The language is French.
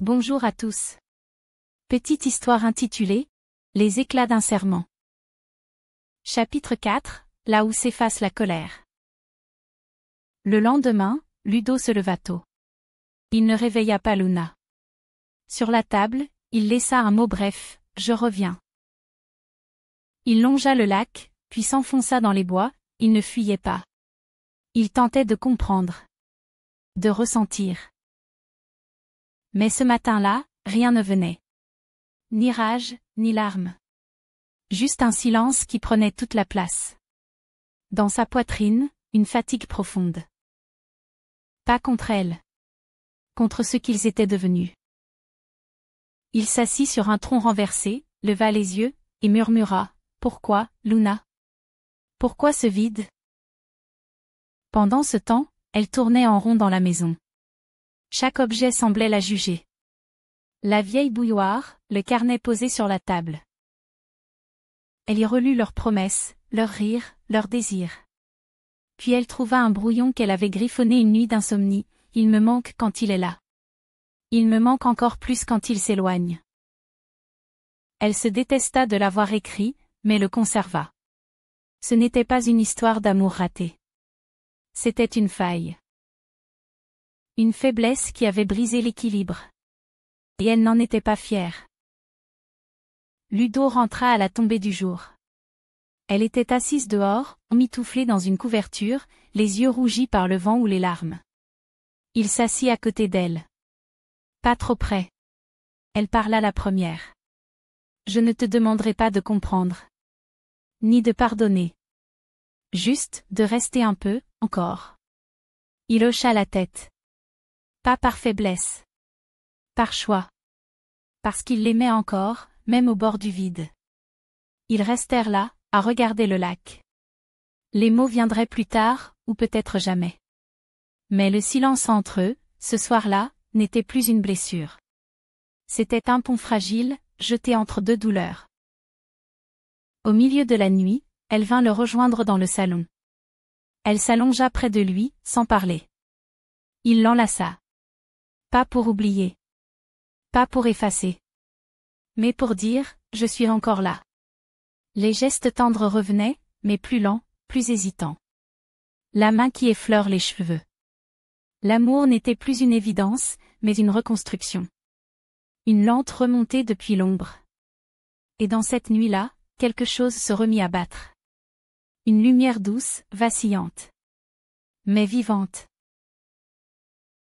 Bonjour à tous. Petite histoire intitulée « Les éclats d'un serment ». Chapitre 4, là où s'efface la colère. Le lendemain, Ludo se leva tôt. Il ne réveilla pas Luna. Sur la table, il laissa un mot bref, « Je reviens ». Il longea le lac, puis s'enfonça dans les bois, il ne fuyait pas. Il tentait de comprendre. De ressentir. Mais ce matin-là, rien ne venait. Ni rage, ni larmes. Juste un silence qui prenait toute la place. Dans sa poitrine, une fatigue profonde. Pas contre elle. Contre ce qu'ils étaient devenus. Il s'assit sur un tronc renversé, leva les yeux, et murmura « Pourquoi, Luna ? Pourquoi ce vide ?» Pendant ce temps, elle tournait en rond dans la maison. Chaque objet semblait la juger. La vieille bouilloire, le carnet posé sur la table. Elle y relut leurs promesses, leurs rires, leurs désirs. Puis elle trouva un brouillon qu'elle avait griffonné une nuit d'insomnie. Il me manque quand il est là. Il me manque encore plus quand il s'éloigne. Elle se détesta de l'avoir écrit, mais le conserva. Ce n'était pas une histoire d'amour raté. C'était une faille. Une faiblesse qui avait brisé l'équilibre. Et elle n'en était pas fière. Ludo rentra à la tombée du jour. Elle était assise dehors, emmitouflée dans une couverture, les yeux rougis par le vent ou les larmes. Il s'assit à côté d'elle. Pas trop près. Elle parla la première. Je ne te demanderai pas de comprendre. Ni de pardonner. Juste, de rester un peu, encore. Il hocha la tête. Pas par faiblesse. Par choix. Parce qu'il l'aimait encore, même au bord du vide. Ils restèrent là, à regarder le lac. Les mots viendraient plus tard, ou peut-être jamais. Mais le silence entre eux, ce soir-là, n'était plus une blessure. C'était un pont fragile, jeté entre deux douleurs. Au milieu de la nuit, elle vint le rejoindre dans le salon. Elle s'allongea près de lui, sans parler. Il l'enlaça. Pas pour oublier. Pas pour effacer. Mais pour dire, je suis encore là. Les gestes tendres revenaient, mais plus lents, plus hésitants. La main qui effleure les cheveux. L'amour n'était plus une évidence, mais une reconstruction. Une lente remontée depuis l'ombre. Et dans cette nuit-là, quelque chose se remit à battre. Une lumière douce, vacillante. Mais vivante.